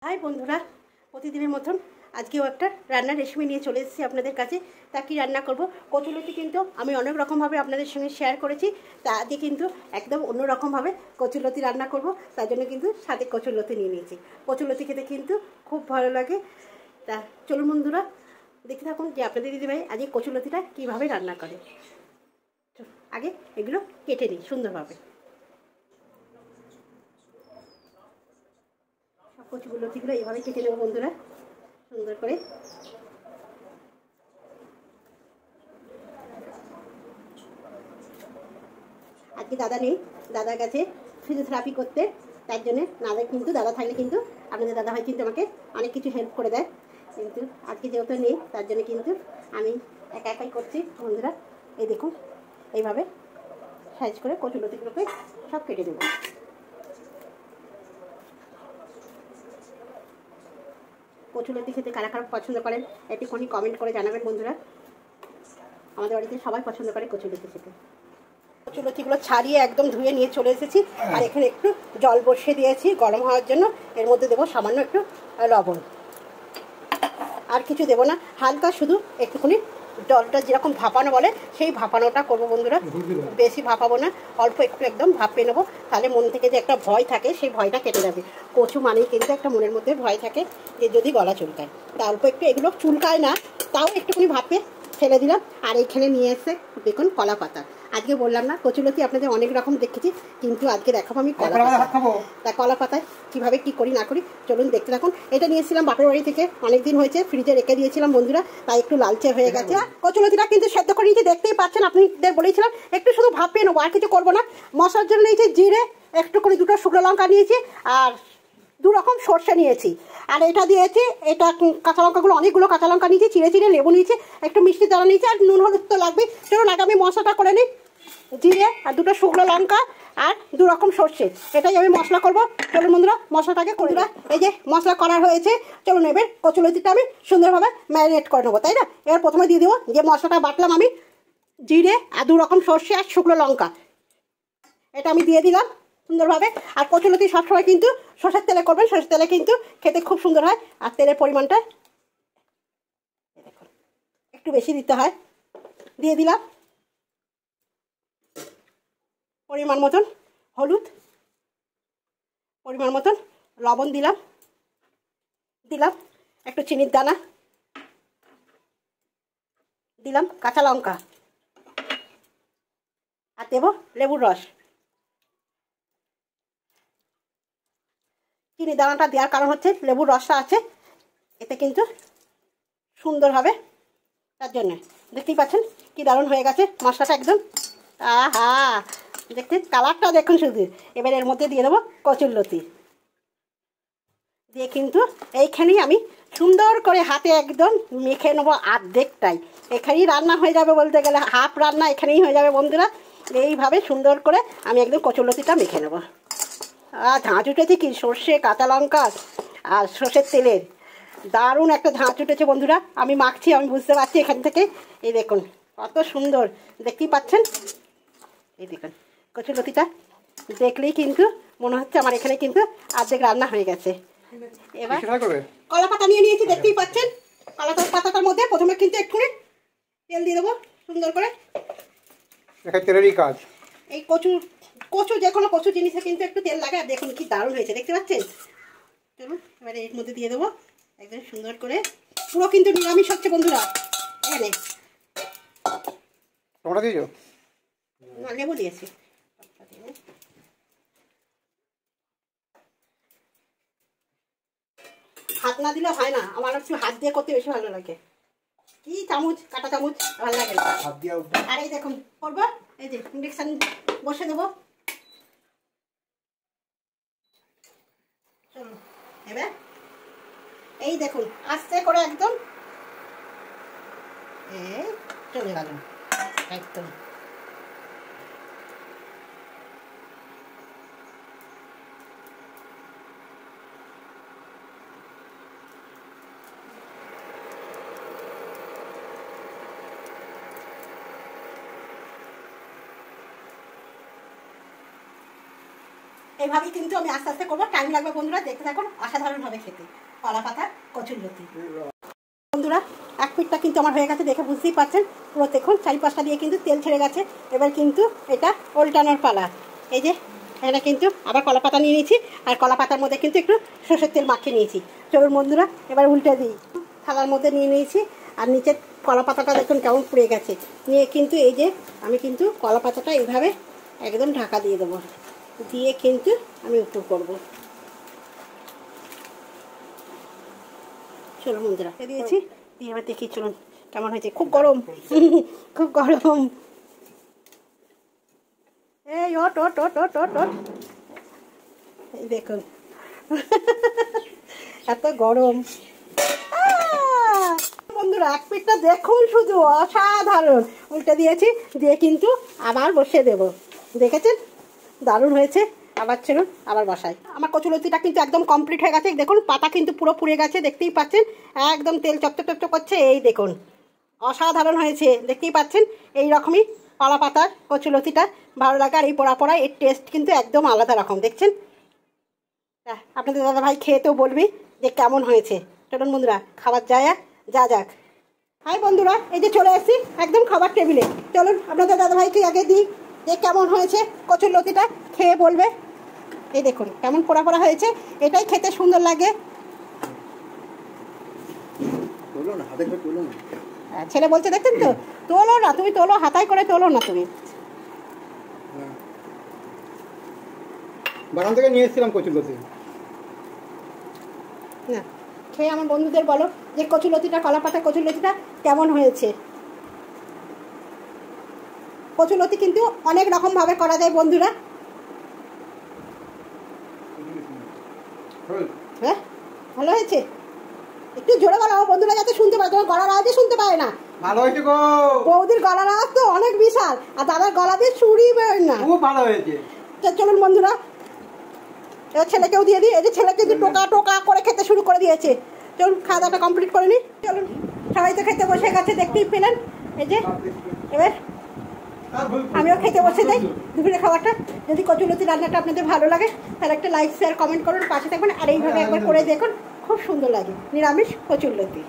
High বন্ধুরা, প্রতিদিনের মতন আজকেও একটা রান্নার রেসিপি নিয়ে চলে এসেছি আপনাদের কাছে। তা কি রান্না করব? কচুলতি কিন্তু আমি অনেক রকমভাবে আপনাদের সঙ্গে শেয়ার করেছি। তা আজকে কিন্তু একদম অন্য রকমভাবে কচুলতি রান্না করব। তার জন্য কিন্তু সাথে কচুলতি নিয়ে নিয়েছি। কচুলতি খেতে কিন্তু খুব ভালো লাগে। তা চলুন বন্ধুরা, দেখতে থাকুন যে আপনাদের দিদিভাই আজকে কচুলতিটা কীভাবে রান্না করে। আগে এগুলো কেটে নিই সুন্দরভাবে। কচুলতিগুলো এইভাবে কেটে নেব বন্ধুরা, সুন্দর করে। আজকে দাদা নেই, দাদা গেছে ফিজিওথেরাপি করতে, তার জন্য নাহলে কিন্তু দাদা থাকলে কিন্তু আপনাদের দাদা ভাই কিন্তু আমাকে অনেক কিছু হেল্প করে দেয়। কিন্তু আজকে যেহেতু নেই, তার জন্য কিন্তু আমি একা একাই করছি বন্ধুরা। এই দেখুন, এইভাবে সাইজ করে কচুলতিগুলোকে সব কেটে দেবো। কচুলতি খেতে কারা কারা পছন্দ করেন একটুখানি কমেন্ট করে জানাবেন বন্ধুরা। আমাদের বাড়িতে সবাই পছন্দ করে কচুলতি খেতে। কচুলতিগুলো ছাড়িয়ে একদম ধুয়ে নিয়ে চলে এসেছি। আর এখানে একটু জল বসিয়ে দিয়েছি গরম হওয়ার জন্য। এর মধ্যে দেবো সামান্য একটু লবণ, আর কিছু দেবো না। হালকা শুধু একটুখানি জলটা যেরকম ভাপানো বলে সেই ভাপানোটা করবো বন্ধুরা, বেশি ভাপাবো না, অল্প একটু একদম ভাপে নেবো। তাহলে মন থেকে যে একটা ভয় থাকে সেই ভয়টা কেটে যাবে। কচু মানেই কিন্তু একটা মনের মধ্যে ভয় থাকে যে যদি গলা চুলকায়, তা অল্প একটু, এগুলো চুলকায় না, তাও একটুখানি ভাপে ফেলে দিলাম। আর এইখানে নিয়ে এসে দেখুন কলা পাতা। আজকে বললাম না কচুলতি আপনাদের অনেক রকম দেখেছি, কিন্তু আজকে দেখাবো আমি কলা পাতা। তা কলা পাতায় কীভাবে কী করি না করি চলুন দেখতে থাকুন। এটা নিয়েছিলাম বাপের বাড়ি থেকে, অনেক দিন হয়েছে, ফ্রিজে রেখে দিয়েছিলাম বন্ধুরা, তাই একটু লালচে হয়ে গেছে। কচুলতিটা কিন্তু সেদ্ধ করে নিয়েছি, দেখতেই পাচ্ছেন, আপনাদের বলেছিলাম একটু শুধু ভাপিয়ে নেবো, আর কিছু করবো না। মশলার জন্য নিয়েছি জিরে, একটু করে দুটো শুকনো লঙ্কা নিয়েছি, আর দু রকম সর্ষে নিয়েছি, আর এটা দিয়েছি, এটা কাঁচা লঙ্কাগুলো অনেকগুলো কাঁচা লঙ্কা নিয়েছি, চিড়ে চিড়ে লেবু নিয়েছি, একটু মিষ্টি দানা নিয়েছি, আর নুন হলুদ তো লাগবে। চলুন আগে আমি মশলাটা করে নিই। জিরে আর দুটো শুকনো লঙ্কা আর দু রকম সর্ষে, এটাই আমি মশলা করবো। চলুন বন্ধুরা মশলাটাকে করে দেবো। এই যে মশলা করা হয়েছে, চলুন এবার কচুলতিটা আমি সুন্দরভাবে ম্যারিনেট করে নেবো, তাই না? এবার প্রথমে দিয়ে দেবো যে মশলাটা বাটলাম আমি, জিরে আর দু রকম সর্ষে আর শুকনো লঙ্কা, এটা আমি দিয়ে দিলাম সুন্দরভাবে। আর কচুলতি সবসময় কিন্তু সরষের তেলে করবেন, সরষের তেলে কিন্তু খেতে খুব সুন্দর হয়। আর তেলের পরিমাণটা একটু বেশি দিতে হয়। দিয়ে দিলাম পরিমাণ মতন হলুদ, পরিমাণ মতন লবণ দিলাম, দিলাম একটু চিনির দানা, দিলাম কাঁচা লঙ্কা, আর দেবো লেবুর রস। চিনি দানাটা দেওয়ার কারণ হচ্ছে লেবুর রসটা আছে, এতে কিন্তু সুন্দর হবে, তার জন্য। দেখতেই পাচ্ছেন কি দারুণ হয়ে গেছে মশলাটা একদম। আহা, দেখতে কালারটা দেখুন শুধু। এবার এর মধ্যে দিয়ে দেবো কচুলতি, দিয়ে কিন্তু এইখানেই আমি সুন্দর করে হাতে একদম মেখে নেবো অর্ধেকটাই। এখানেই রান্না হয়ে যাবে, বলতে গেলে হাফ রান্না এখানেই হয়ে যাবে বন্ধুরা। এইভাবে সুন্দর করে আমি একদম কচুলতিটা মেখে নেবো। আর ঝাঁঝ উঠেছে কি সর্ষে কাঁচা লঙ্কা আর সর্ষের তেলের, দারুণ একটা ঝাঁঝ উঠেছে বন্ধুরা। আমি মাখছি, আমি বুঝতে পারছি এখান থেকে। এই দেখুন কত সুন্দর, দেখতেই পাচ্ছেন। এই দেখুন কচুলতিটা দেখলেই কিন্তু মনে হচ্ছে আমার এখানে কিন্তু অর্ধেক রান্না হয়ে গেছে। এবার কলা পাতা নিয়ে নিয়েছি, দেখতেই পাচ্ছেন। কলা পাতাটার মধ্যে প্রথমে কিন্তু একটু তেল দিয়ে দেবো সুন্দর করে। তেলেরই কাজ এই কচু যে কোনো কচু জিনিসে কিন্তু একটু তেল লাগে। আর দেখুন কি দারুণ হয়েছে, দেখতে পাচ্ছেন। চলুন এবারে এর মধ্যে দিয়ে দেবো একদম সুন্দর করে। পুরো কিন্তু নিরামিষ হচ্ছে বন্ধুরা। এখানে তোমরা দিয়েছো না, লেবু দিয়েছি। হাত না দিলে হয় না, আমার একটু হাত দিয়ে করতে বেশি ভালো লাগে। কি চামচ, কাঁটা চামচ ভালো লাগে না। আর এই দেখুন করবো, এই যে ইন্ডাকশন বসে দেবো। চলুন এবার এই দেখুন আস্তে করে একদম চলে গেল একদম। এইভাবেই কিন্তু আমি আস্তে আস্তে করবো, টাইম লাগবে বন্ধুরা, দেখতে থাকুন, অসাধারণ হবে খেতে কলা পাতা কচুরলতি। বন্ধুরা এক পিঠটা কিন্তু আমার হয়ে গেছে, দেখে বুঝতেই পারছেন, পুরো দেখুন চারিপাশটা দিয়ে কিন্তু তেল ছেড়ে গেছে। এবার কিন্তু এটা উল্টানোর পালা। এই যে এটা কিন্তু আবার কলা পাতা নিয়ে নিয়েছি, আর কলা পাতার মধ্যে কিন্তু একটু সরষের তেল মাখিয়ে নিয়েছি। চলুন বন্ধুরা এবার উল্টে দিই। থালার মধ্যে নিয়ে নিয়েছি, আর নিচে কলা পাতাটা দেখুন কেমন পুড়ে গেছে। নিয়ে কিন্তু এই যে আমি কিন্তু কলা পাতাটা এইভাবে একদম ঢাকা দিয়ে দেবো, দিয়ে কিন্তু আমি উপর করবো। চলো বন্ধুরা দিয়েছি, দিয়ে এবার দেখি চলুন কেমন হয়েছে। খুব গরম খুব গরম। এই ওট ওট ওট ওট ওট ওট, এই দেখুন এত গরম। বন্ধুরা এক পিঠটা দেখুন শুধু অসাধারণ। উল্টে দিয়েছি, দিয়ে কিন্তু আবার বসিয়ে দেব। দেখেছেন দারুণ হয়েছে। আবার চলুন আবার বসাই। আমার কচুলতিটা কিন্তু একদম কমপ্লিট হয়ে গেছে। দেখুন পাতা কিন্তু পুরো পুড়ে গেছে, দেখতেই পাচ্ছেন, একদম তেল চকচক চকচক করছে। এই দেখুন অসাধারণ হয়েছে, দেখতেই পাচ্ছেন। এই রকমই কলা পাতার কচুলতিটা ভালো লাগে, আর এই পোড়া পোড়া এর টেস্ট কিন্তু একদম আলাদা রকম। দেখছেন, আপনাদের দাদা ভাই খেয়ে তো বলবি যে কেমন হয়েছে। চলুন বন্ধুরা খাবার যায় যা যাক। হাই বন্ধুরা, এই যে চলে এসেছি একদম খাবার টেবিলে। চলুন আপনাদের দাদা ভাইকে আগে দিই যে কেমন হয়েছে কচুরলতিটা, খেয়ে বলবে। এই দেখুন কেমন পোড়া পোড়া হয়েছে, এটাই খেতে সুন্দর লাগে। ছেলে বলছে দেখছেন তো, তোলো না তুমি, তোলো, হাতায় করে তোলো না তুমি। বাগান থেকে নিয়ে এসেছিলাম কচুরলতি। না খেয়ে আমার বন্ধুদের বলো যে কচুরলতিটা, কলা পাতা কচুরলতিটা কেমন হয়েছে। কচুরলতি কিন্তু অনেক রকম ভাবে করা যায় বন্ধুরা। হ্যাঁ ভালো হয়েছে, একটু জোরে বলো বন্ধুরা যাতে শুনতে পায়, তোমার গলার আওয়াজে শুনতে পায় না। ভালো হয়েছে গো, বৌদির গলার আওয়াজ তো অনেক বিশাল, আর দাদার গলা দিয়ে চুরি বেরোয় না। খুব ভালো হয়েছে। চলুন বন্ধুরা এবার ছেলেকেও দিয়ে দিই। এই যে ছেলে কিন্তু টোকা টোকা করে খেতে শুরু করে দিয়েছে। চলুন খাওয়া দাওয়াটা কমপ্লিট করে নিই। চলুন সবাই তো খেতে বসে গেছে, দেখতেই পেলেন। এই যে এবার আমিও খেতে বসে যাই দুপুরে খাবারটা। যদি কচুরলতি রান্নাটা আপনাদের ভালো লাগে তাহলে একটা লাইক শেয়ার কমেন্ট করুন, পাশে থাকবেন, আর এইভাবে একবার করে দেখুন, খুব সুন্দর লাগে নিরামিষ কচুরলতি।